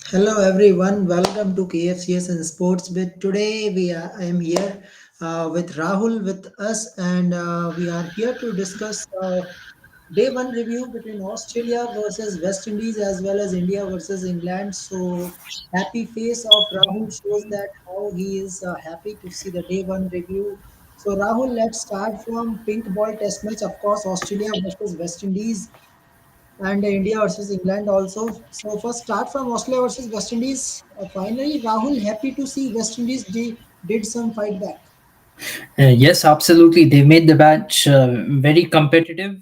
Hello everyone, welcome to KFCS and Sports Bit. Today I am here with Rahul with us, and we are here to discuss day one review between Australia versus West Indies as well as India versus England. So happy face of Rahul shows that how he is happy to see the day one review. So Rahul, let's start from pink ball test match. Of course, Australia versus West Indies and India versus England also. So first start from Australia versus West Indies. Finally, Rahul, happy to see West Indies did some fight back. Yes, absolutely. They made the match very competitive.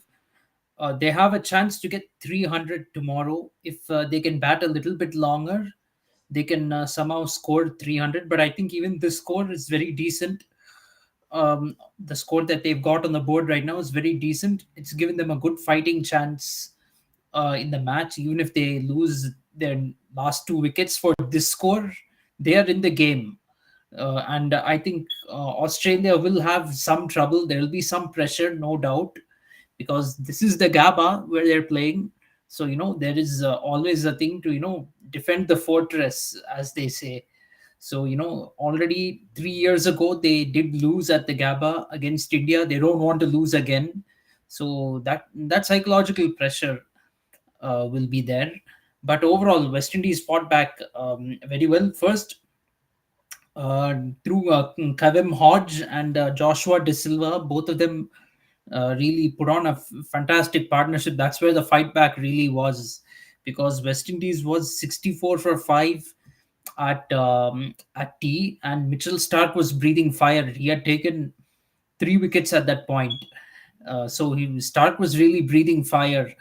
They have a chance to get 300 tomorrow. If they can bat a little bit longer, they can somehow score 300. But I think even this score is very decent. The score that they've got on the board right now is very decent. It's given them a good fighting chance in the match. Even if they lose their last two wickets for this score, they are in the game. And I think Australia will have some trouble. There will be some pressure, no doubt, because this is the Gabba where they're playing. So there is always a thing to defend the fortress, as they say. So already 3 years ago they did lose at the Gabba against India. They don't want to lose again. So that psychological pressure will be there. But overall, West Indies fought back very well. First, through Kavem Hodge and Joshua De Silva. Both of them really put on a fantastic partnership. That's where the fight back really was, because West Indies was 64 for 5 at tea, and Mitchell Stark was breathing fire. He had taken 3 wickets at that point. Stark was really breathing fire,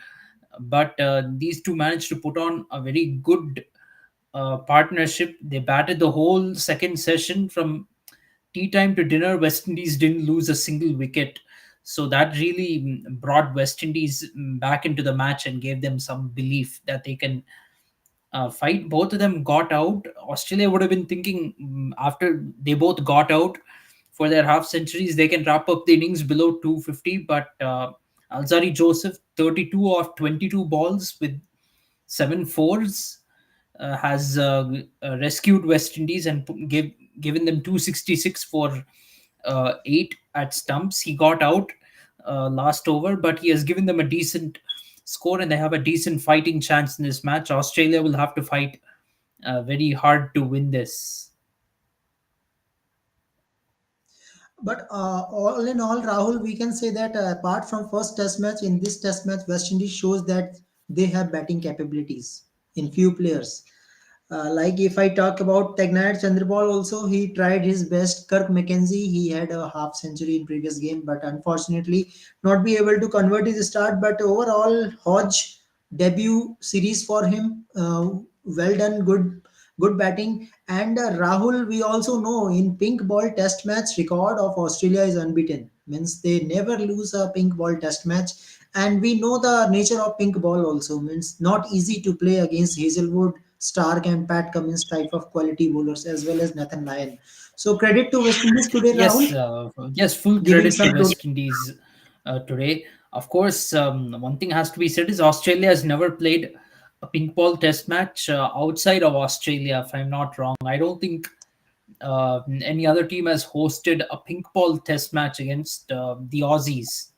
but these two managed to put on a very good partnership. They batted the whole second session from tea time to dinner. West Indies didn't lose a single wicket. So that really brought West Indies back into the match and gave them some belief that they can fight. Both of them got out. Australia would have been thinking, after they both got out for their half centuries, they can wrap up the innings below 250. But Alzari Joseph, 32 of 22 balls with 7 fours, has rescued West Indies and given them 266 for 8 at stumps. He got out last over, but he has given them a decent score, and they have a decent fighting chance in this match. Australia will have to fight very hard to win this. But all in all, Rahul, we can say that apart from first test match, in this test match, West Indies shows that they have batting capabilities in few players. Like if I talk about Tegnayat Chandrapal also, he tried his best. Kirk McKenzie, he had a half century in previous game, but unfortunately not be able to convert his start. But overall, Hodge debut series for him, well done, good batting. And Rahul, we also know in pink ball test match record of Australia is unbeaten. Means they never lose a pink ball test match. And we know the nature of pink ball also means not easy to play against Hazelwood, Stark, and Pat Cummins type of quality bowlers as well as Nathan Lyon. So credit to West Indies today, Yes, Rahul, yes, full giving credit to some to. West Indies today. Of course, one thing has to be said is Australia has never played a pink ball test match outside of Australia, if I'm not wrong. I don't think any other team has hosted a pink ball test match against the Aussies.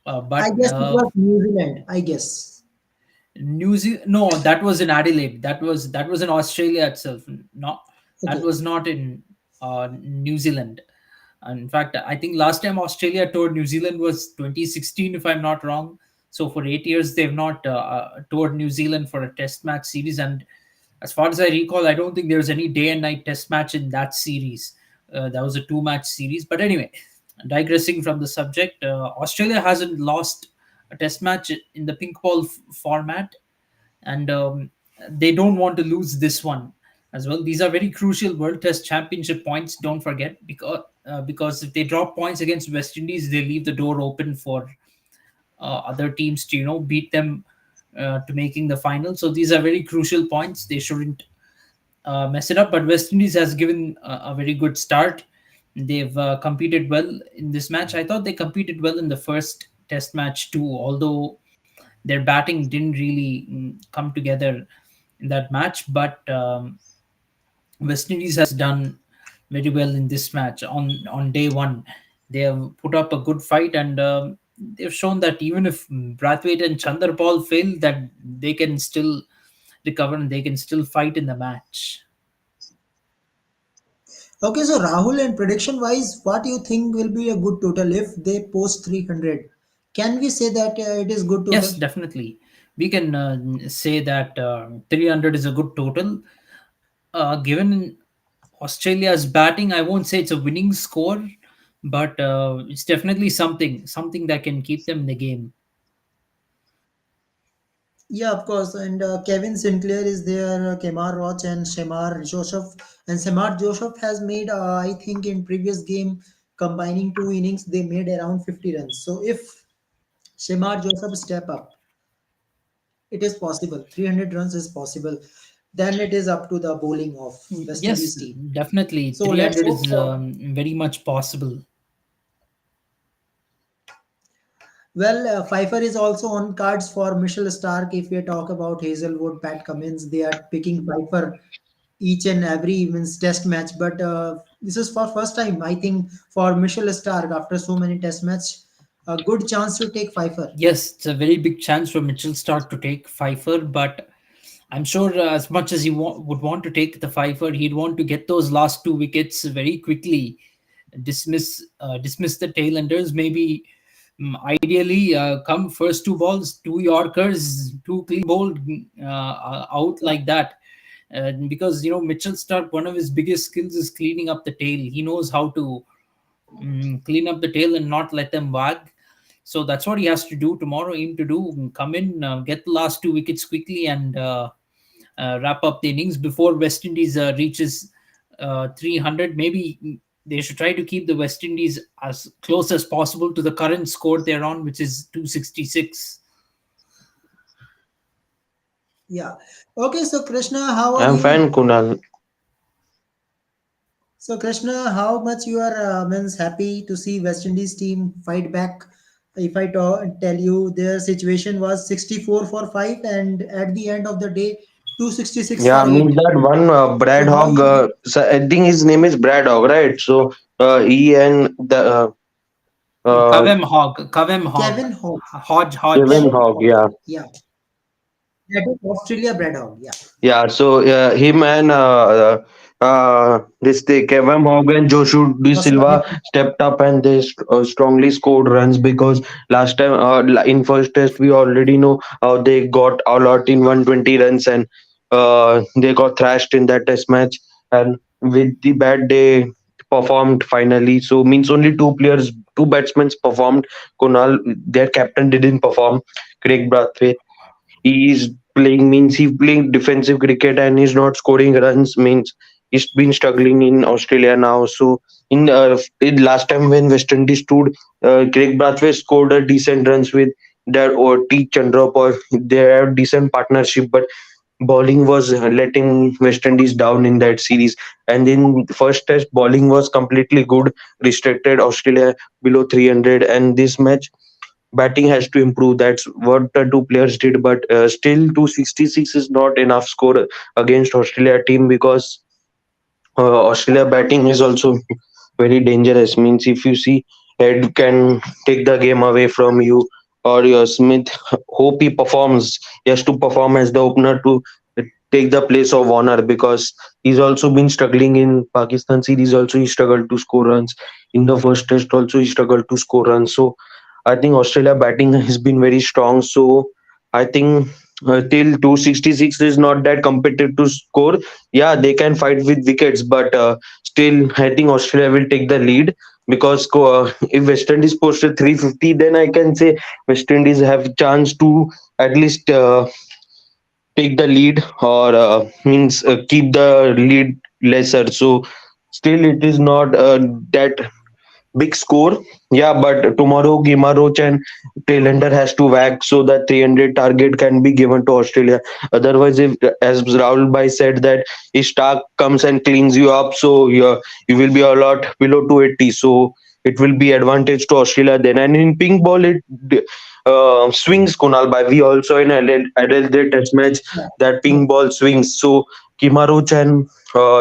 I But guess it was New Zealand. I guess. New Zealand, no, that was in Adelaide. That was in Australia itself. Not that Okay. was not in New Zealand. And in fact, I think last time Australia toured New Zealand was 2016, if I'm not wrong. So for 8 years, they've not toured New Zealand for a Test match series. And as far as I recall, I don't think there was any day and night Test match in that series. That was a two-match series. But anyway, digressing from the subject, Australia hasn't lost a Test match in the pink ball format, and they don't want to lose this one as well. These are very crucial World Test Championship points. Don't forget, because if they drop points against West Indies, they leave the door open for other teams to beat them to making the final. So these are very crucial points. They shouldn't mess it up. But West Indies has given a very good start. They've competed well in this match. I thought they competed well in the first Test match too, although their batting didn't really come together in that match. But West Indies has done very well in this match. On day one, they have put up a good fight, and they've shown that even if Brathwaite and Chandrapal fail, that they can still recover and they can still fight in the match. Okay, so Rahul, and prediction wise, what do you think will be a good total if they post 300? Can we say that it is good Yes, total? definitely. We can say that 300 is a good total. Given Australia's batting, I won't say it's a winning score, but it's definitely something that can keep them in the game. Yeah, of course. And Kevin Sinclair is there, Kemar Roach and Shemar Joseph. And Shemar Joseph has made, I think, in previous game, combining two innings, they made around 50 runs. So if Shemar Joseph step up, it is possible. 300 runs is possible. Then it is up to the bowling of West Yes, Indies team. definitely. So let's 300 hope is for. very much possible. Well, Pfeiffer is also on cards for Mitchell Stark. If we talk about Hazelwood, Pat Cummins, they are picking Pfeiffer each and every means test match. But this is for first time, I think, for Mitchell Stark after so many test match. A good chance to take Pfeiffer. Yes, it's a very big chance for Mitchell Stark to take Pfeiffer, but I'm sure as much as he would want to take the Pfeiffer, he'd want to get those last two wickets very quickly, dismiss the tailenders. Maybe ideally, come first two balls, two Yorkers, two clean bowled out like that. Because Mitchell Stark, one of his biggest skills is cleaning up the tail. He knows how to clean up the tail and not let them wag. So that's what he has to do tomorrow. Aim to do come in, get the last two wickets quickly, and wrap up the innings before West Indies reaches 300. Maybe they should try to keep the West Indies as close as possible to the current score they're on, which is 266. Yeah. Okay, so Krishna, how are I'm fine, you? Kunal. So Krishna, how much you are means happy to see West Indies team fight back? If I tell you their situation was 64 for 5 and at the end of the day 266 Yeah, for means 8. that one Brad So how Hogg. you feel? So I think his name is Brad Hogg, right? So he and the Kavem Hogg, Kevin Hodge. Kevin Hodge. Kevin Hogg. Hodge. Yeah, Yeah. That is Australia Brad Hogg. Yeah. yeah. So him and this the Kevin Hogg and Joshua De Joshua. Silva stepped up and they strongly scored runs because last time in first test we already know how they got all out in 120 runs and they got thrashed in that test match and with the bat they performed finally. So means only two players, two batsmen performed. Kunal, their captain, didn't perform. Craig Brathwaite, he is playing means he playing defensive cricket and he's not scoring runs means he's been struggling in Australia now. So in last time when West Indies stood, Craig Brathwaite scored a decent runs with their or T Chandrapur. They have decent partnership, but bowling was letting West Indies down in that series. And in first test, bowling was completely good, restricted Australia below 300. And this match, batting has to improve. That's what the two players did. But still, 266 is not enough score against Australia team because Australia batting is also very dangerous. Means if you see Head can take the game away from you, or your Smith hope he performs. He has to perform as the opener to take the place of Warner because he's also been struggling in Pakistan series. Also, he struggled to score runs in the first test. Also, he struggled to score runs. So I think Australia batting has been very strong. So I think till 266 is not that competitive to score. Yeah, they can fight with wickets, but still, I think Australia will take the lead because if West Indies posted 350, then I can say West Indies have chance to at least take the lead or means keep the lead lesser. So still, it is not that big score. Yeah, but tomorrow Gima Roach and Taylender has to whack so that 300 target can be given to Australia. Otherwise, if as Rahul Bhai said that if Stark comes and cleans you up, so you will be a lot below 280. So it will be advantage to Australia then. And in pink ball, swings, Kunal. By we also in Adelaide Test match Yeah. that Yeah. pink ball swings. So Kimaruch and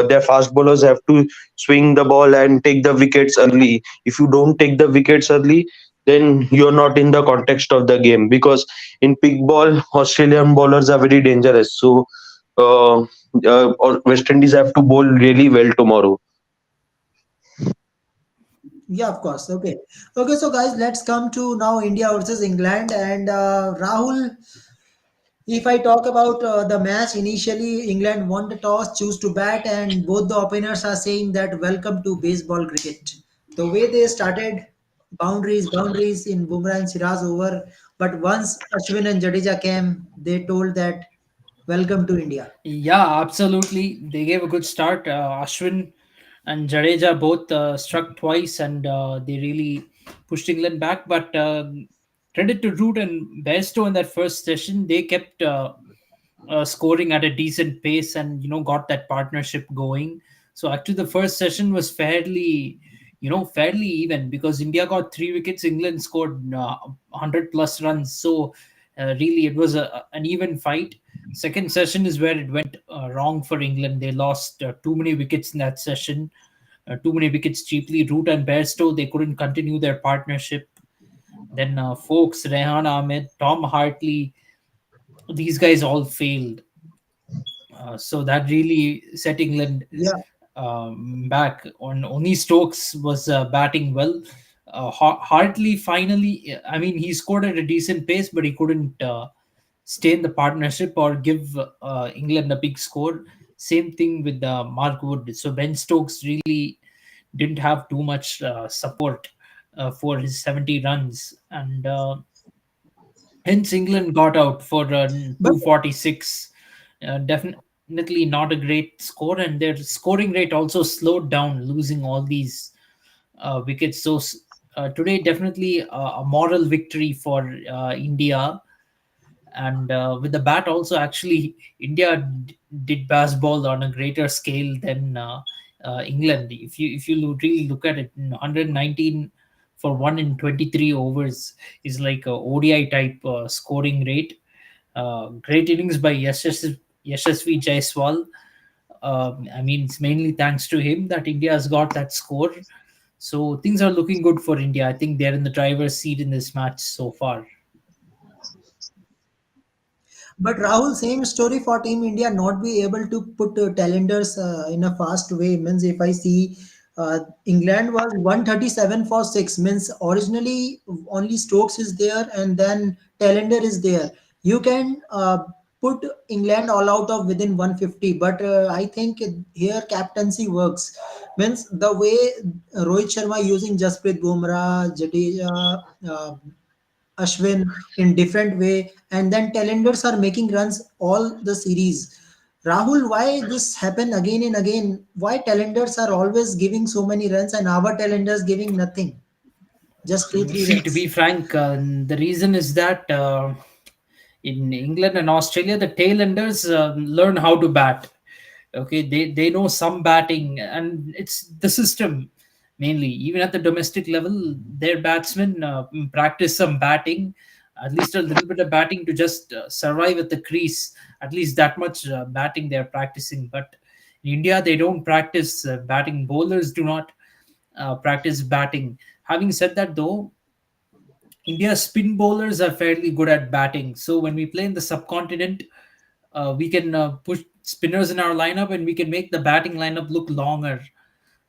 their fast bowlers have to swing the ball and take the wickets early. If you don't take the wickets early, then you're not in the context of the game, because in pink ball Australian bowlers are very dangerous. So West Indies have to bowl really well tomorrow. Yeah, of course. Okay. Okay, so guys, let's come to now India versus England. And Rahul, if I talk about the match, initially England won the toss, choose to bat, and both the openers are saying that welcome to baseball cricket. The way they started, boundaries in Bumrah and Siraj over, but once Ashwin and Jadeja came, they told that welcome to India. Yeah, absolutely. They gave a good start. Ashwin and Jadeja both struck twice, and they really pushed England back. But credit to Root and Bairstow in that first session, they kept scoring at a decent pace, and got that partnership going. So actually, the first session was fairly even, because India got 3 wickets, England scored 100 plus runs. So really, it was an even fight. Second session is where it went wrong for England. They lost too many wickets in that session, too many wickets cheaply. Root and Bairstow, they couldn't continue their partnership. Then Folks, Rehan Ahmed, Tom Hartley, these guys all failed. So that really set England Yeah, back. On only Stokes was batting well. Hartley finally, I mean, he scored at a decent pace, but he couldn't stay in the partnership or give England a big score. Same thing with Mark Wood. So Ben Stokes really didn't have too much support for his 70 runs, and hence England got out for but 246. Definitely not a great score, and their scoring rate also slowed down, losing all these wickets. So today, definitely a moral victory for India. And with the bat also, actually, India did baseball on a greater scale than England. If you really look at it, 119 for 1 in 23 overs is like a ODI type scoring rate. Great innings by Yashasvi Jaiswal. I mean, it's mainly thanks to him that India has got that score. So things are looking good for India. I think they're in the driver's seat in this match so far. But Rahul, same story for Team India not be able to put calendars in a fast way. Means if I see England was 137 for 6, means originally only Stokes is there and then Talender is there. You can put England all out of within 150, but I think here captaincy works. Means the way Rohit Sharma using Jasprit Bumrah, Jadeja, Ashwin in different way, and then talenders are making runs all the series. Rahul, why this happen again and again? Why talenders are always giving so many runs and our talenders giving nothing, just two three See, to be runs? frank, the reason is that in England and Australia, the tailenders learn how to bat. Okay, they know some batting, and it's the system mainly. Even at the domestic level, their batsmen practice some batting, at least a little bit of batting to just survive at the crease. At least that much batting they're practicing. But in India, they don't practice batting. Bowlers do not practice batting. Having said that, though, India's spin bowlers are fairly good at batting. So when we play in the subcontinent, we can push spinners in our lineup, and we can make the batting lineup look longer.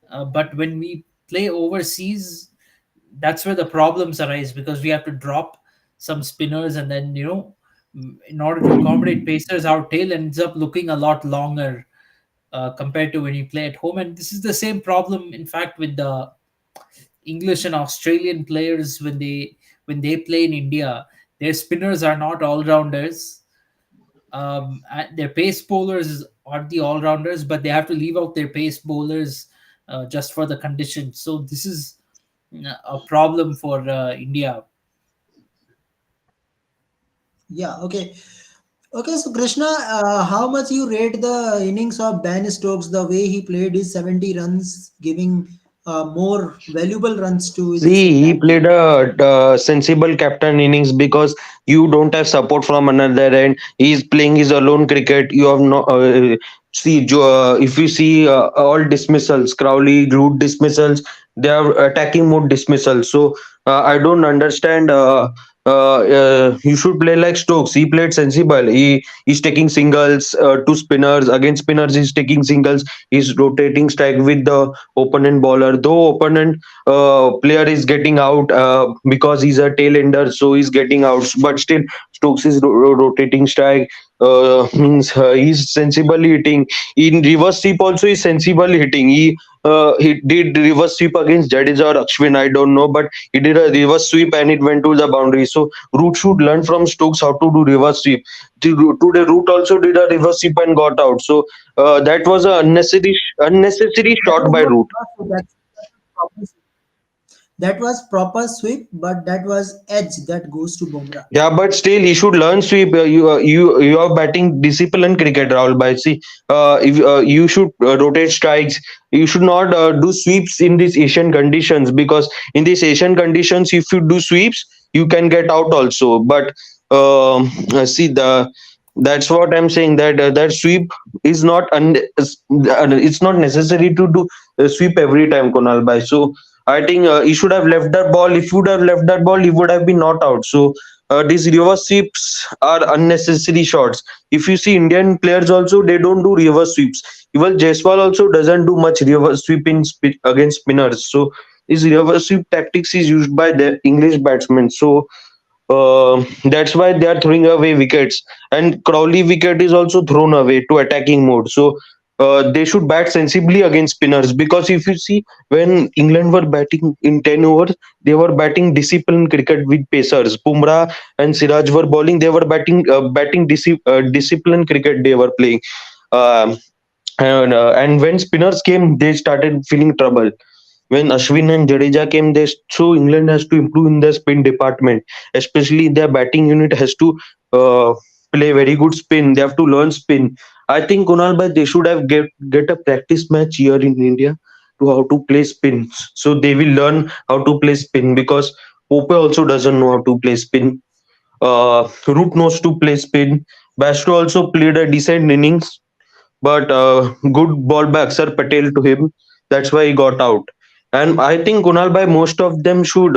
But when we play overseas, that's where the problems arise, because we have to drop some spinners, and then in order to accommodate pacers, our tail ends up looking a lot longer compared to when you play at home. And this is the same problem, in fact, with the English and Australian players when they play in India. Their spinners are not all rounders. Their pace bowlers are the all rounders, but they have to leave out their pace bowlers just for the conditions. So this is a problem for India. Yeah, okay. Okay, so Krishna, how much you rate the innings of Ben Stokes, the way he played his 70 runs, giving more valuable runs to this See, he entire played team. a sensible captain innings because you don't have support from another end. He's playing his alone cricket. You have no if you see all dismissals, Crowley, Root dismissals, they are attacking mode dismissals. So I don't understand. You should play like Stokes. He played sensible. He's taking singles to spinners. Against spinners, he's taking singles. He's rotating strike with the opponent bowler. Though opponent player is getting out because he's a tail ender, so he's getting out. But still, Stokes is rotating strike. Means he's sensibly hitting. In reverse sweep also, he's sensibly hitting. He did reverse sweep against Jadeja or Ashwin, I don't know, but he did a reverse sweep and it went to the boundary. So Root should learn from Stokes how to do reverse sweep. Today Root also did a reverse sweep and got out. So that was a unnecessary That shot was by not Root. proper. That was proper sweep, but that was edge that goes to Bumrah. Yeah, but still, he should learn sweep. You are batting discipline cricket, Rahul. Bhai. See, if you should rotate strikes, you should not do sweeps in these Asian conditions because in these Asian conditions, if you do sweeps, you can get out also. But see the that's what I'm saying that that sweep is not it's not necessary to do sweep every time, Kunal Bhai. So I think he should have left that ball. If he would have left that ball, he would have been not out. So these reverse sweeps are unnecessary shots. If you see Indian players also, they don't do reverse sweeps. Even Jaiswal also doesn't do much reverse sweep against spinners. So this reverse sweep tactics is used by the English batsmen. So that's why they are throwing away wickets. And Crowley wicket is also thrown away to attacking mode. So they should bat sensibly against spinners because if you see when England were batting in 10 overs, they were batting disciplined cricket with pacers. Bumrah and Siraj were bowling. They were batting disciplined cricket. They were playing. Um, and when spinners came, they started feeling trouble when Ashwin and Jadeja came, so England has to improve in their spin department, especially their batting unit has to uh, play very good spin. They have to learn spin. I think Kunal Bhai, they should have get a practice match here in India to how to play spin. So they will learn how to play spin because Pope also doesn't know how to play spin. Root knows to play spin. Basto also played a decent innings but good ball by Akshar Patel to him. That's why he got out. And I think Kunal Bhai, most of them should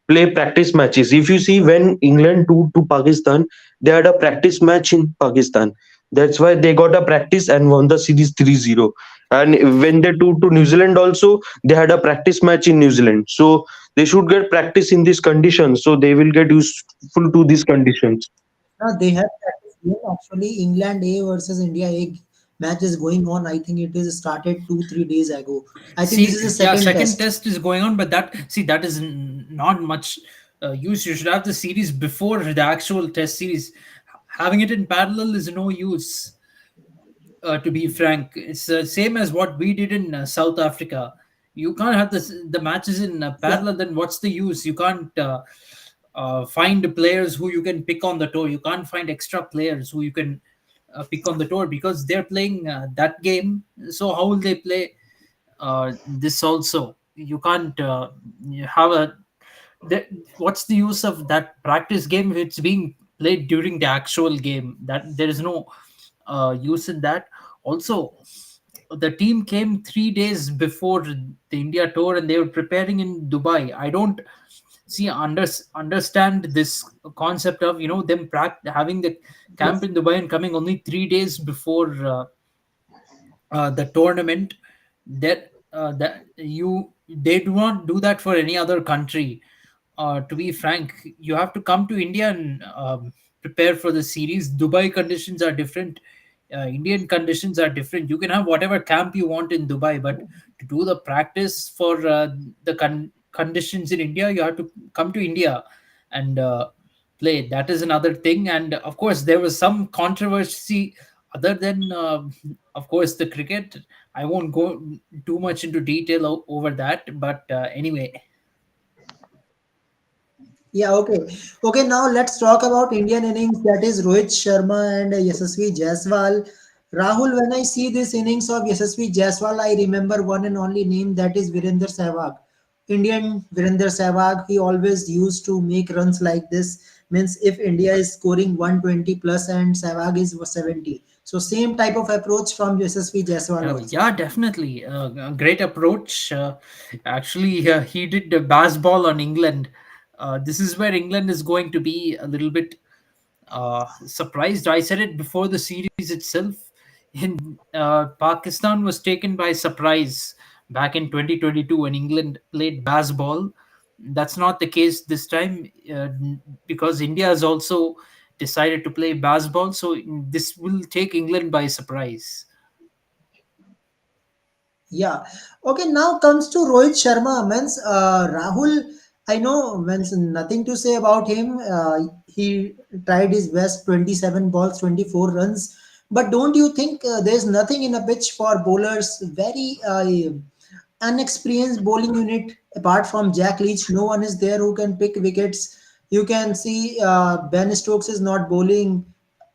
play practice matches. If you see when England to Pakistan, they had a practice match in Pakistan. That's why they got a practice and won the series 3-0. And when they to New Zealand also, they had a practice match in New Zealand. So they should get practice in these conditions. So they will get useful to these conditions. Now they have practice game. Actually, England A versus India A match is going on. I think it is started 2 3 days ago. I think this See, is the yeah, second second test. test is going on, but that is not much use. You should have the series before the actual test series. Having it in parallel is no use. To be frank, it's the same as what we did in South Africa. You can't have the matches in Yeah, parallel. Then what's the use? You can't find players who you can pick on the tour. You can't find extra players who you can pick on the tour because they're playing that game. So how will they play this also? You can't you have a the, what's the use of that practice game if it's being played during the actual game? That there is no use in that. Also, the team came 3 days before the India tour and they were preparing in Dubai. I don't see understand this concept of them having the camp yes. in Dubai and coming only 3 days before the tournament. That you they do not do that for any other country. To be frank, you have to come to India and prepare for the series. Dubai conditions are different. Indian conditions are different. You can have whatever camp you want in Dubai, but to do the practice for the conditions in India, you have to come to India and play. That is another thing. And of course, there was some controversy other than, of course, the cricket. I won't go too much into detail over that, but anyway. Yeah, okay. Okay, now let's talk about Indian innings. That is Rohit Sharma and Yashasvi Jaiswal. Rahul, when I see this innings of Yashasvi Jaiswal, I remember one and only name, that is Virender Sehwag. Indian Virender Sehwag, he always used to make runs like this. Means if India is scoring 120 plus and Sehwag is 70. So same type of approach from Yashasvi Jaiswal also. Yeah, definitely. A great approach. Actually, he did the baseball on England. This is where England is going to be a little bit surprised. I said it before the series itself. In Pakistan was taken by surprise back in 2022 when England played baseball. That's not the case this time, because India has also decided to play baseball. So this will take England by surprise. Yeah. Okay, now comes to Rohit Sharma. Means Rahul, I know means nothing to say about him. He tried his best, 27 balls, 24 runs. But don't you think there's nothing in a pitch for bowlers? Very unexperienced bowling unit apart from Jack Leach. No one is there who can pick wickets. You can see Ben Stokes is not bowling.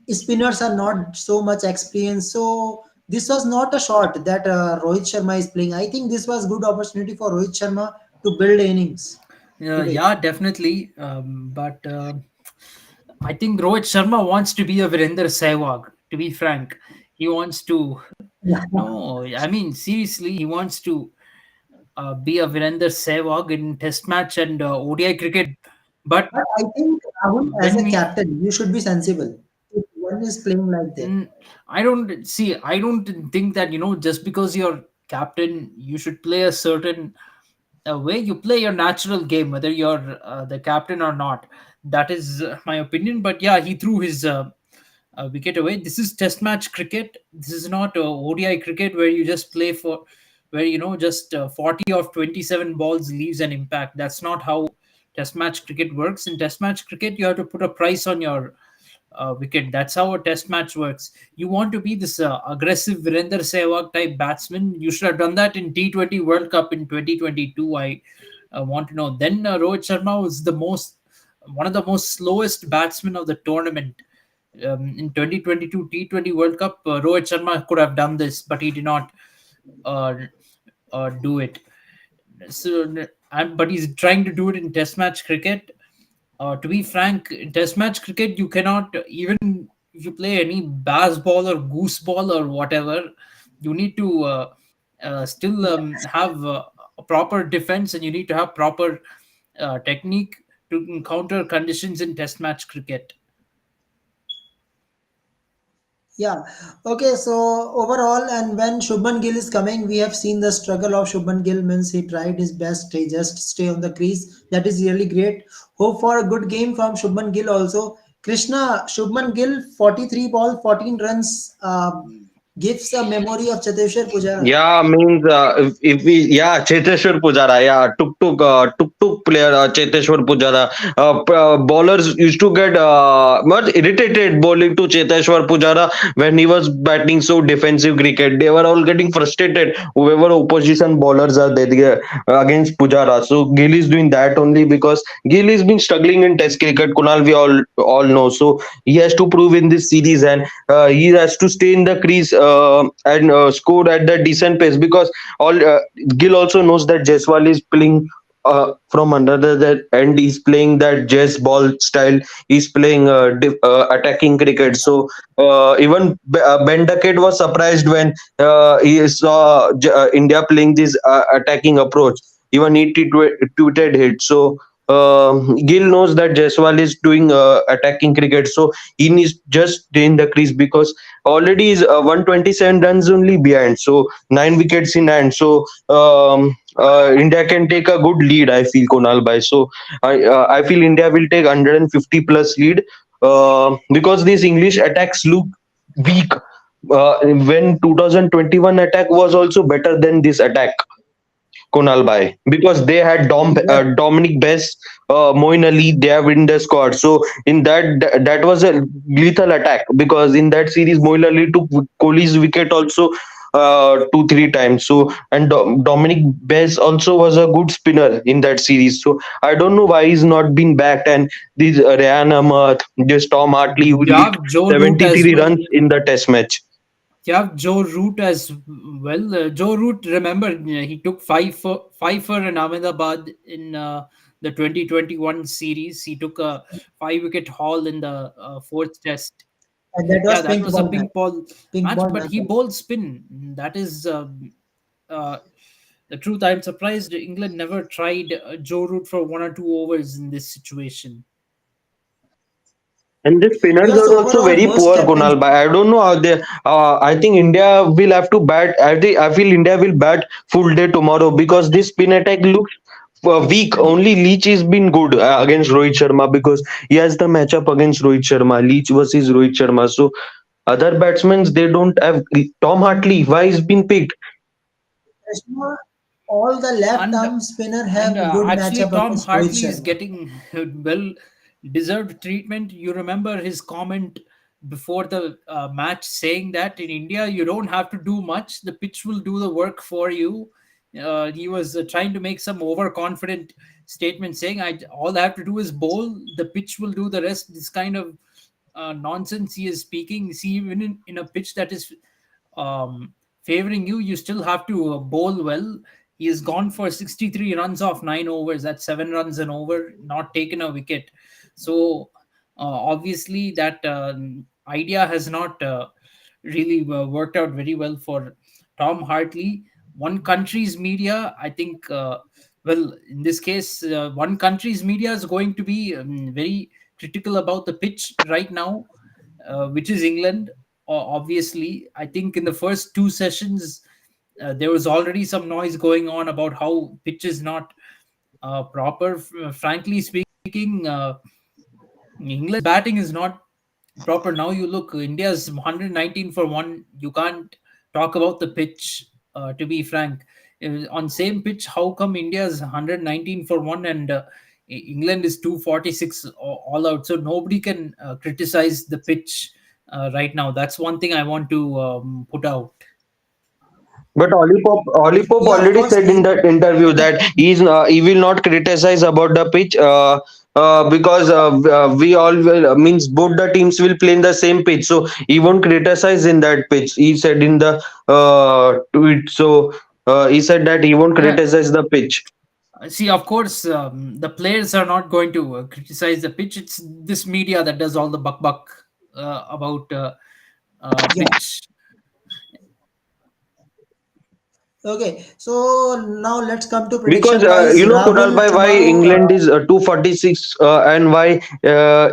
Spinners are not so much experienced. So this was not a shot that Rohit Sharma is playing. I think this was good opportunity for Rohit Sharma to build innings today. Yeah, definitely. But I think Rohit Sharma wants to be a Virender Sehwag. To be frank, he wants to. Yeah. No, I mean seriously, he wants to be a Virender Sehwag in Test match and ODI cricket. But But I think Rahul, as when a we, captain, you should be sensible. If one is playing like that. mm, I don't see. I don't think that just because you're captain, you should play a certain way. You play your natural game, whether you're the captain or not. That is my opinion. But yeah, he threw his wicket away. This is Test match cricket. This is not ODI cricket where you just play for, where just 40 of 27 balls leaves an impact. That's not how Test match cricket works. In Test match cricket, you have to put a price on your wicket. That's how a Test match works. You want to be this aggressive Virender Sehwag type batsman. You should have done that in T20 World Cup in 2022. I want to know. Then Rohit Sharma was one of the most slowest batsmen of the tournament. In 2022 T20 World Cup, Rohit Sharma could have done this, but he did not uh, do it. So, but he's trying to do it in Test match cricket. To be frank, in Test match cricket, you cannot, even if you play any bass ball or goose ball or whatever, you need to still have a proper defense, and you need to have proper technique to encounter conditions in Test match cricket. Yeah. Okay. So overall, and when Shubman Gill is coming, we have seen the struggle of Shubman Gill. Means he tried his best to just stay on the crease. That is really great. Hope for a good game from Shubman Gill also. Krishna, Shubman Gill, 43 ball, 14 runs, gives a memory of Cheteshwar Pujara. Yeah, means if we yeah Cheteshwar Pujara, yeah, tuk player Cheteshwar Pujara. Bowlers used to get much irritated bowling to Cheteshwar Pujara when he was batting so defensive cricket. They were all getting frustrated. Whoever opposition bowlers are there against Pujara. So Gill is doing that only because Gill has been struggling in Test cricket. Kunal, we all know. So he has to prove in this series, and he has to stay in the crease and score at the decent pace because all Gill also knows that Jaiswal is playing from under the end. He's playing that Jais ball style. He's playing attacking cricket. So even Ben Duckett was surprised when he saw India playing this attacking approach. Even he tweeted it. So Gill knows that Jaiswal is doing attacking cricket, so he needs just stay in the crease because already is 127 runs only behind, so 9 wickets in hand. So India can take a good lead. I feel Konal Bhai. So I feel India will take 150 plus lead because these English attacks look weak. When 2021 attack was also better than this attack. Kunal Bhai, because they had Yes. Dominic Bess, Moin Ali, they have in the squad. So in that was a lethal attack because in that series Moin Ali took Kohli's wicket also 2 3 times. So and Dominic Bess also was a good spinner in that series. So I don't know why he's not been backed. And this Ryan Ahmed, this Tom Hartley who hit Yeah, Joe Root as 73 well. runs in the Test match. You have Joe Root as well. Joe Root, remember, he took five for in Ahmedabad in the 2021 series. He took a 5 wicket haul in the fourth test. And that Yeah, was that pink was a ball match. pink ball Pink match, ball but match. he bowled spin. That is uh, the truth. I'm surprised England never tried Joe Root for 1 or 2 overs in this situation. And the spinners Yes, are also overall very worst poor, captain. Kunal. But I don't know how they. I think India will have to bat. I feel India will bat full day tomorrow because this spin attack looks weak. Only Leach has been good against Rohit Sharma because he has the matchup against Rohit Sharma. Leach versus Rohit Sharma. So other batsmen they don't have. Tom Hartley, why he's been picked? Krishna, all the left and arm spinner and have good actually matchup Tom against Rohit Hartley is Sharma. getting well deserved treatment. You remember his comment before the match saying that in India you don't have to do much, the pitch will do the work for you. He was trying to make some overconfident statement saying I all I have to do is bowl, the pitch will do the rest. This kind of nonsense he is speaking. See, even in a pitch that is um, favoring you, you still have to bowl well. He has gone for 63 runs off 9 overs. That's 7 runs an over, not taken a wicket. So obviously that idea has not really worked out very well for Tom Hartley. One country's media, I think, well, in this case, one country's media is going to be very critical about the pitch right now, which is England. Obviously, I think in the first two sessions, there was already some noise going on about how pitch is not proper. Frankly speaking, England's batting is not proper. Now you look, India's 119 for one. You can't talk about the pitch. To be frank, on same pitch, how come India's 119 for one and England is 246 all out? So nobody can criticize the pitch right now. That's one thing I want to put out. But Olipop Yeah, of already course. said in that interview that he will not criticize about the pitch because we all will, means both the teams will play in the same pitch, so he won't criticize in that pitch. He said in the tweet. So he said that he won't Yeah. criticize the pitch. See, of course, the players are not going to criticize the pitch. It's this media that does all the buck about Yeah. pitch. Okay. So now let's come to Because prediction wise. Kunal, Rahul by why tomorrow. England is 246 and why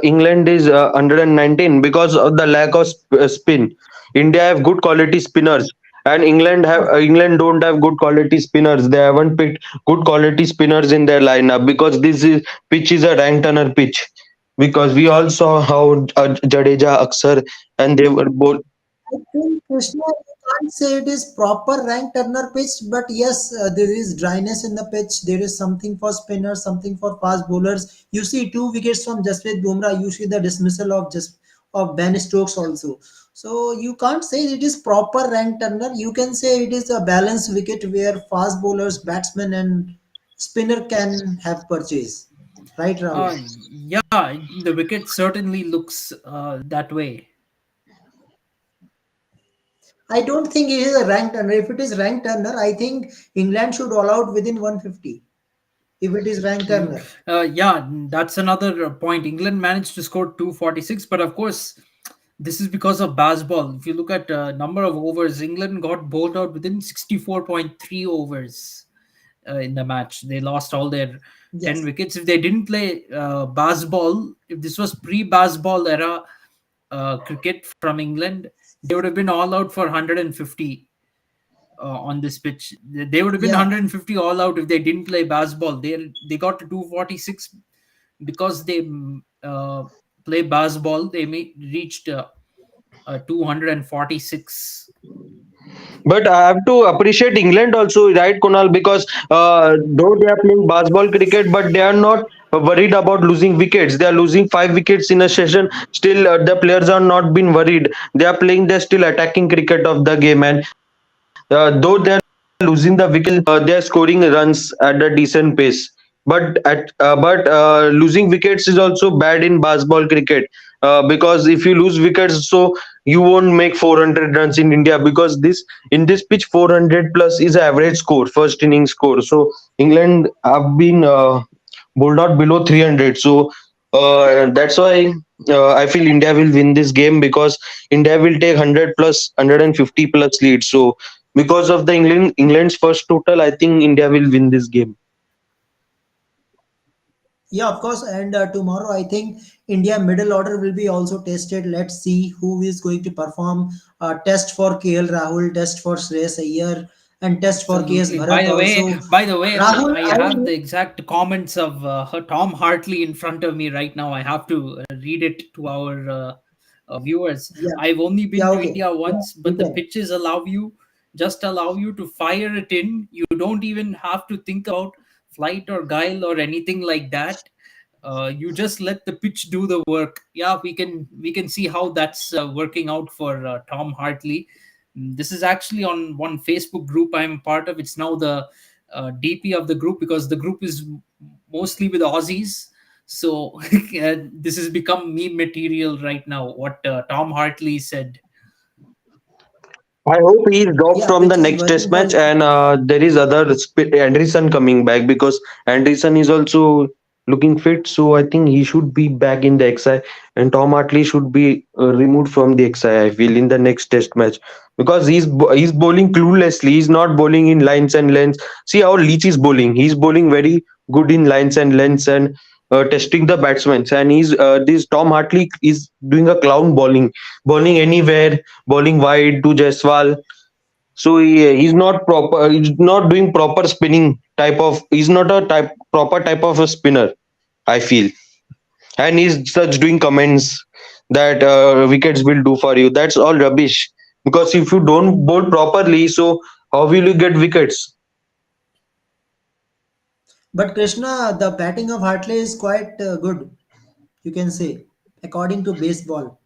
England is 119, because of the lack of spin. India have good quality spinners, and England don't have good quality spinners. They haven't picked good quality spinners in their lineup because this is pitch is a rank turner pitch. Because we all saw how Jadeja, Aksar, and they were both. I think Krishna, you can't say it is proper rank turner pitch, but yes, there is dryness in the pitch. There is something for spinners, something for fast bowlers. You see 2 wickets from Jasprit Bumrah. You see the dismissal of just of Ben Stokes also. So you can't say it is proper rank turner. You can say it is a balanced wicket where fast bowlers, batsmen, and spinner can have purchase. Right, Rahul? Yeah, the wicket certainly looks that way. I don't think it is a rank turner. If it is rank turner, I think England should all out within 150. If it is rank Mm, turner. yeah, that's another point. England managed to score 246, but of course, this is because of baseball. If you look at number of overs, England got bowled out within 64.3 overs in the match. They lost all their 10 Yes. wickets. If they didn't play baseball, if this was pre-baseball era cricket from England, they would have been all out for 150 on this pitch. They would have been Yeah. 150 all out if they didn't play baseball. They got to 246 because they play baseball. They reached 246. But I have to appreciate England also, right, Kunal? Because though they are playing basketball cricket, but they are not worried about losing wickets. They are losing 5 wickets in a session. Still, the players are not been worried. They are playing. They're still attacking cricket of the game, and though they are losing the wicket, they are scoring runs at a decent pace. But losing wickets is also bad in basketball cricket because if you lose wickets, so you won't make 400 runs in India, because this in this pitch 400 plus is average score, first inning score. So England have been bowled out below 300. So that's why I feel India will win this game, because India will take 100 plus 150 plus lead. So because of the England's first total, I think India will win this game. Yeah, of course. And tomorrow, I think India middle order will be also tested. Let's see who is going to perform. Test for KL Rahul, test for Shreyas Iyer, and test for KS Absolutely. Bharat also. By the way, Rahul, I I have will. the exact comments of Tom Hartley in front of me right now. I have to read it to our viewers. Yeah, I've only been yeah, to okay. India Yeah, once, you but the can. pitches allow you to fire it in. You don't even have to think about flight or guile or anything like that. You just let the pitch do the work. Yeah, we can see how that's working out for Tom Hartley. This is actually on one Facebook group I'm part of. It's now the DP of the group, because the group is mostly with Aussies. So this has become meme material right now. What Tom Hartley said. I hope he is dropped Yeah, from the pitch is next working test for match, and there is Anderson coming back, because Anderson is also looking fit. So I think he should be back in the XI, and Tom Hartley should be removed from the XI. I feel in the next test match, because he's bowling cluelessly. He's not bowling in lines and lengths. See how Leach is bowling. He's bowling very good in lines and lengths, and testing the batsmen. And this Tom Hartley is doing a clown bowling anywhere, bowling wide to Jaiswal. So he's not proper. He's not doing proper spinning type of. He's not a proper type of a spinner, I feel. And he's such doing comments that wickets will do for you. That's all rubbish. Because if you don't bowl properly, so how will you get wickets? But Krishna, the batting of Hartley is quite good, you can say, according to baseball.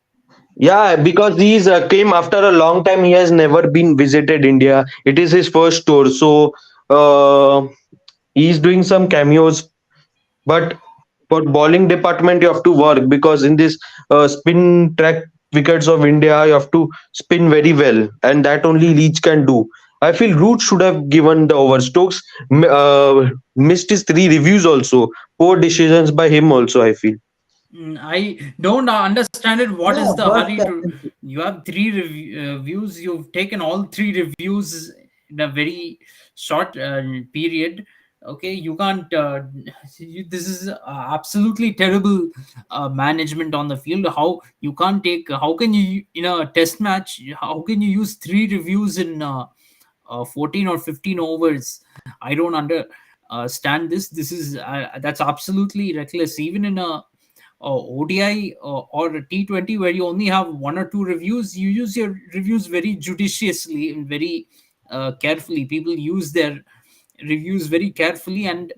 Yeah, because he's came after a long time. He has never been visited India. It is his first tour, so uh, he's doing some cameos. But for bowling department, you have to work, because in this spin track wickets of India, you have to spin very well, and that only Leach can do. I feel Root should have given the over. Stokes missed his three reviews also. Poor decisions by him also, I feel. I don't understand it. What Yeah, is the worst hurry to? captaincy. You have three reviews. You've taken all three reviews in a very short period. Okay, you can't. This is absolutely terrible management on the field. How you can't take? How can you in a test match? How can you use three reviews in 14 or 15 overs? I don't understand this. This is that's absolutely reckless. Even in a ODI or a T20 where you only have one or two reviews, you use your reviews very judiciously and very carefully. People use their reviews very carefully, and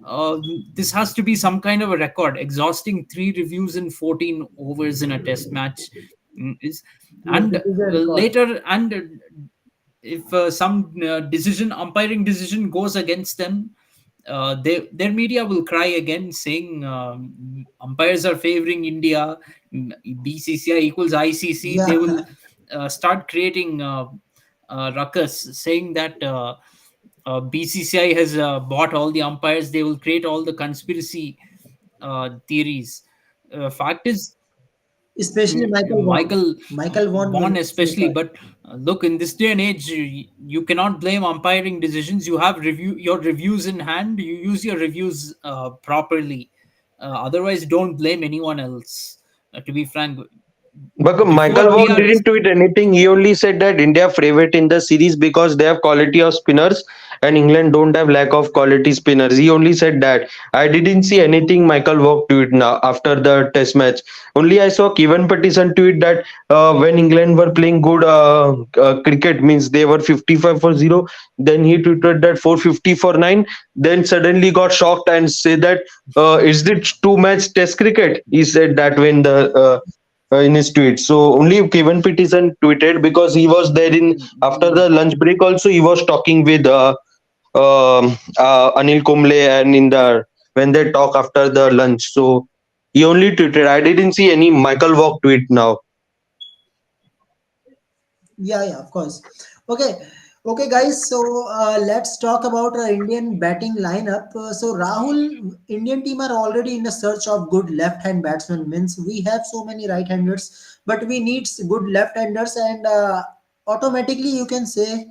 uh, this has to be some kind of a record. Exhausting three reviews in 14 overs in a test match is, Yes, and it is a record. later, and if some decision umpiring decision goes against them, their media will cry again, saying umpires are favoring India, BCCI equals ICC. Yeah, They will start creating ruckus, saying that BCCI has bought all the umpires. They will create all the conspiracy theories. Fact is, especially Michael Vaughan. Michael Michael Vaughan will Vaughn say especially. that. But look, in this day and age, you cannot blame umpiring decisions. You have your reviews in hand. You use your reviews properly. Otherwise, don't blame anyone else. To be frank, But Michael before we Vaughan are didn't tweet anything. He only said that India favorite in the series because they have quality of spinners and England don't have lack of quality spinners. He only said that. I didn't see anything Michael Vaughan tweet now after the test match. Only I saw Kevin Pattison tweet that when England were playing good cricket, means they were 55 for 0. Then he tweeted that 450 for 9. Then suddenly got shocked and said that is it two match test cricket? He said that when the in his tweet. So only Kevin Peterson tweeted, because he was there in after the lunch break. Also, he was talking with Anil Kumble, and in the when they talk after the lunch. So he only tweeted. I didn't see any Michael Walk tweet now. Yeah, yeah, of course. Okay, okay, guys. So let's talk about our Indian batting lineup. So Rahul, Indian team are already in the search of good left-hand batsmen. Means we have so many right-handers, but we need good left-handers, and automatically you can say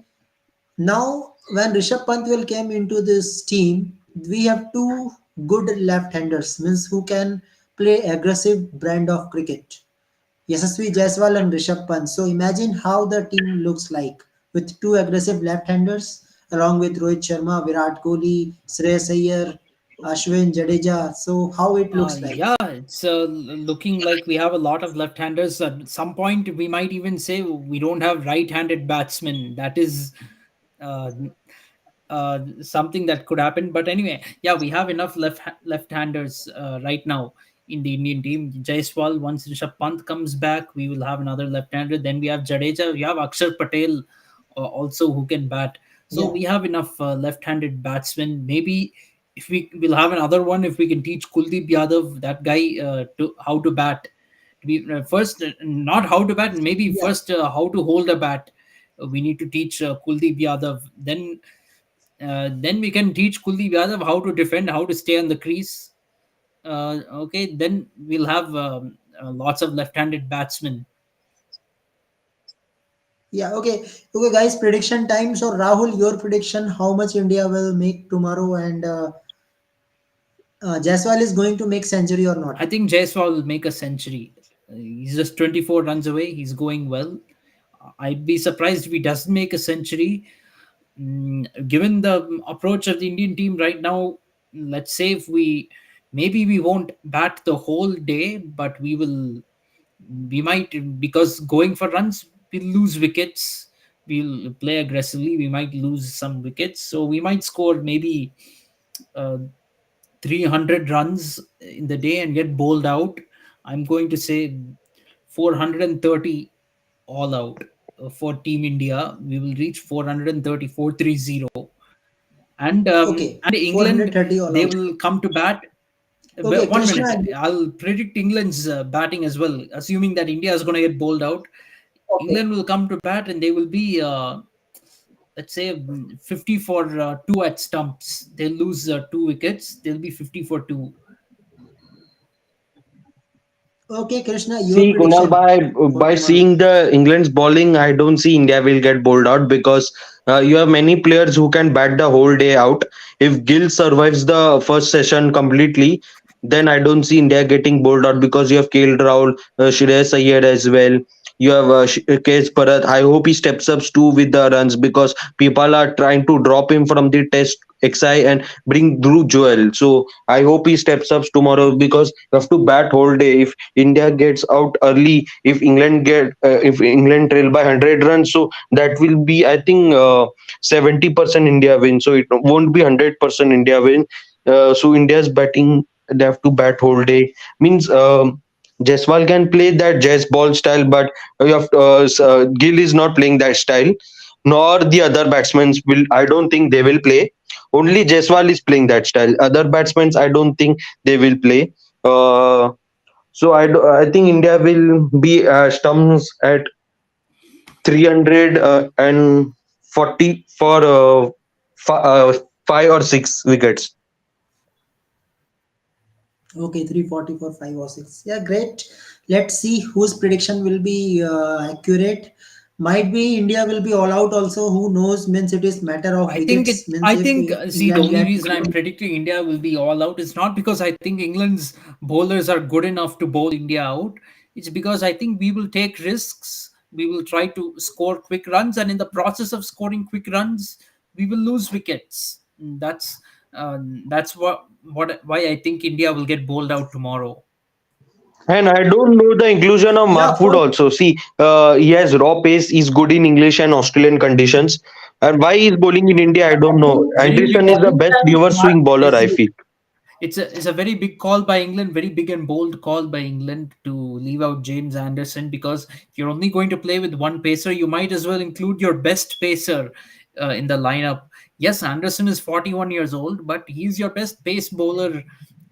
now when Rishabh Pant will came into this team, we have two good left-handers. Means who can play aggressive brand of cricket. Yashasvi Jaiswal and Rishabh Pant. So imagine how the team looks like with two aggressive left-handers along with Rohit Sharma, Virat Kohli, Shreyas Iyer, Ashwin, Jadeja. So how it looks like? Yeah, it's looking like we have a lot of left-handers. At some point, we might even say we don't have right-handed batsmen. That is uh, something that could happen. But anyway, yeah, we have enough left-handers right now in the Indian team. Jaiswal, once Rishabh Pant comes back, we will have another left-hander. Then we have Jadeja. We have Akshar Patel also who can bat. So Yeah. we have enough left-handed batsmen. Maybe if we will have another one, if we can teach Kuldeep Yadav, that guy, to how to bat. First, not how to bat, maybe Yeah. first how to hold a bat. We need to teach Kuldeep Yadav. Then we can teach Kuldeep Yadav how to defend, how to stay on the crease. Okay, then we'll have lots of left-handed batsmen. Yeah. Okay. Okay, guys. Prediction time. So Rahul, your prediction: how much India will make tomorrow, and Jaiswal is going to make century or I not? think Jaiswal will make a century. He's just 24 runs away. He's going well. I'd be surprised if he doesn't make a century. Given the approach of the Indian team right now, let's say if maybe we won't bat the whole day, but we might, because going for runs, we'll lose wickets. We'll play aggressively. We might lose some wickets, so we might score maybe uh, 300 runs in the day and get bowled out. I'm going to say 430 all out for Team India. We will reach 430, 430. Okay. And England, 430 all they out. will come to bat. Okay, One Krishna. minute, I'll predict England's batting as well, assuming that India is going to get bowled out. Okay. England will come to bat and they will be, let's say, 50 for 2 at stumps. They'll lose 2 wickets. They'll be 50 for 2. Okay, Krishna. Your See, Kunal, prediction for by tomorrow. seeing the England's bowling, I don't see India will get bowled out because you have many players who can bat the whole day out. If Gill survives the first session completely, then I don't see India getting bowled out because you have KL Rahul, Shreyas Iyer as well. You have KS Bharat. I hope he steps up too with the runs because people are trying to drop him from the Test XI and bring Dhruv Joel. So I hope he steps up tomorrow because you have to bat whole day. If India gets out early, if England trail by 100 runs, so that will be, I think, 70% India win. So it won't be 100% India win. So India's batting, they have to bat whole day. Means Jaiswal can play that Jais ball style, but Gill is not playing that style. Nor the other batsmen will. I don't think they will play. Only Jaiswal is playing that style. Other batsmen, I don't think they will play. So I think India will be stumps at 340 for fi- uh, 5 or 6 wickets. Okay, 340 for 5 or 6. Yeah, great. Let's see whose prediction will be accurate. Might be India will be all out also. Who knows? Means it is matter of wickets. Means I if think, see, the England only get reason I'm predicting India will be all out is not because I think England's bowlers are good enough to bowl India out. It's because I think we will take risks. We will try to score quick runs, and in the process of scoring quick runs, we will lose wickets. That's what why I think India will get bowled out tomorrow. And I don't know the inclusion of yeah, of Mahfood course. also. See, he has raw pace. He's good in English and Australian conditions. And why he's bowling in India, I I don't know. think Very Anderson big. is the bowling best style reverse swing bowler, I It's feel. it's a very big call by England, very big and bold call by England to leave out James Anderson, because if you're only going to play with one pacer, you might as well include your best pacer in the lineup. Yes, Anderson is 41 years old, but he's your best pace bowler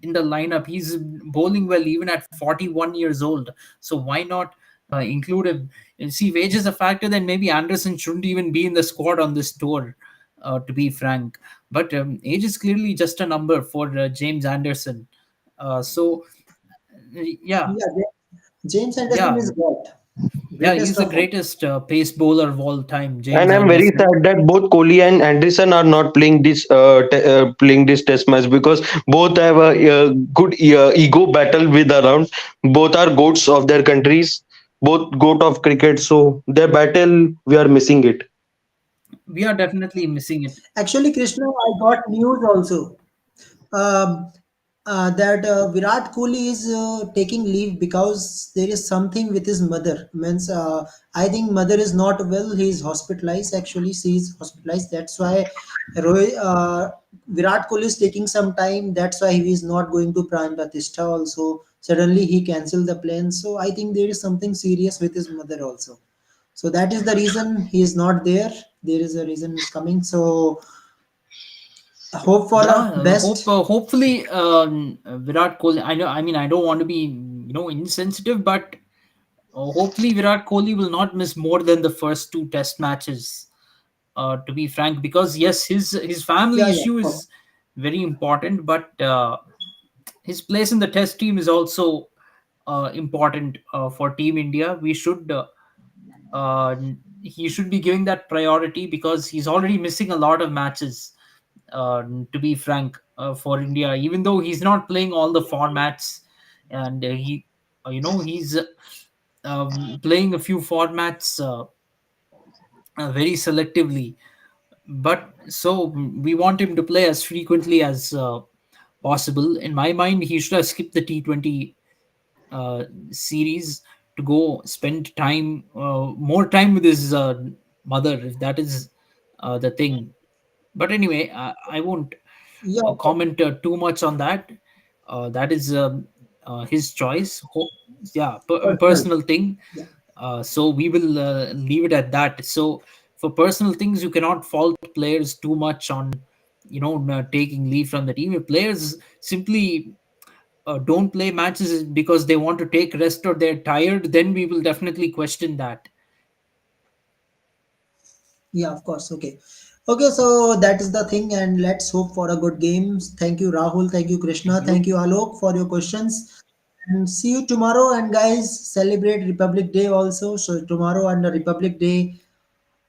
in the lineup. He's bowling well even at 41 years old. So why not? include him. And see, if age is a factor, then maybe Anderson shouldn't even be in the squad on this tour, to be frank. But age is clearly just a number for James Anderson. So, yeah, Yeah, James Anderson yeah, is God, yeah, greatest he's the of all. greatest pace bowler of all time, And James I'm very Anderson. sad that both Kohli and Anderson are not playing this playing this test match, because both have a good ego battle with around. Both are goats of their countries, both goat of cricket. So their battle, we are missing it. We are definitely missing it. Actually, Krishna, I got news also. um, that Virat Kohli is taking leave because there is something with his mother. Means I think mother is not well. He is hospitalized. Actually, she is hospitalized. That's why Virat Kohli is taking some time. That's why he is not going to Pran Pratishtha also. Suddenly he cancelled the plan. So I think there is something serious with his mother also. So that is the reason he is not there. There is a reason is coming. So hope for Yeah, a best. hopefully, Virat Kohli. I know. I mean, I don't want to be insensitive, but hopefully Virat Kohli will not miss more than the first two Test matches. To be frank, because yes, his family Yeah, yeah, issue of course. is very important, but his place in the Test team is also important for Team India. We should uh, he should be giving that priority because he's already missing a lot of matches. To be frank, for India, even though he's not playing all the formats, and he's playing a few formats very selectively. But so we want him to play as frequently as possible. In my mind, he should have skipped the T20 series to go spend time, more time with his mother, if that is the thing. But anyway, I won't Yeah, comment too much on that. That is his choice. Yeah, personal. personal thing. Yeah, So we will leave it at that. So for personal things, you cannot fault players too much on taking leave from the team. If players simply don't play matches because they want to take rest or they're tired, then we will definitely question that. yeah, of course. Okay. Okay, so that is the thing, and let's hope for a good game. Thank you, Rahul. Thank you, Thank Krishna. Thank you. you, Alok, for your questions. And see you tomorrow. And guys, celebrate Republic Day also. So tomorrow on the Republic Day,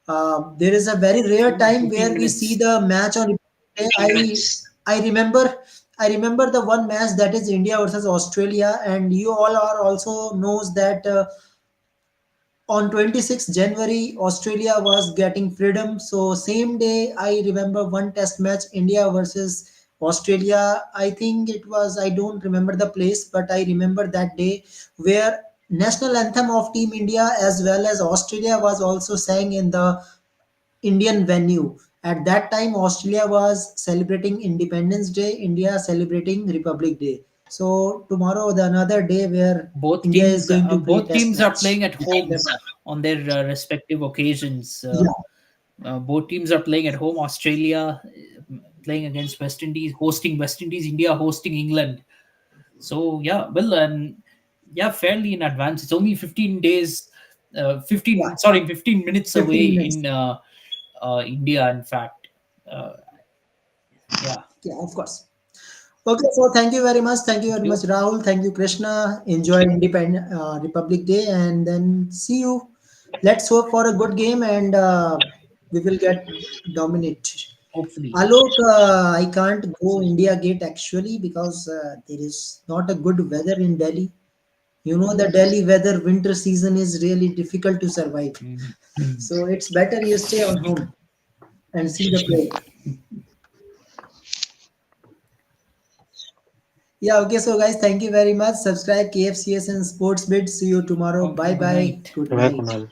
there is a very rare time 15 where we see minutes. the match on Republic Day. I remember the one match that is India versus Australia, and you all are also knows that. On 26th January, Australia was getting freedom. So same day, I remember one test match, India versus Australia. I think it was, I don't remember the place, but I remember that day where national anthem of Team India as well as Australia was also sang in the Indian venue. At that time, Australia was celebrating Independence Day, India celebrating Republic Day. So tomorrow, the another day where India is going to play Both test teams are match. playing at home on their respective occasions. Yeah, Both teams are playing at home. Australia playing against West Indies, hosting West Indies. India hosting England. So yeah, well, yeah, fairly in advance. It's only 15 days, yeah, 15 minutes away 15 minutes. in India. In fact, uh, yeah. Yeah, of course. Okay, so thank you very much. Thank you Thank very much, you. Rahul. Thank you, Krishna. Enjoy Independent Republic Day, and then see you. Let's hope for a good game, and we will get dominate. Hopefully. Alok, I can't go India Gate actually because there is not a good weather in Delhi. You know the Delhi weather winter season is really difficult to survive. Mhm. So it's better you stay on home and see the play. Yeah, okay. So guys, thank you very much. Subscribe KFCS and Sports Bit. See you tomorrow. Okay. Bye Good bye. night. Good Bye, night. Kunal.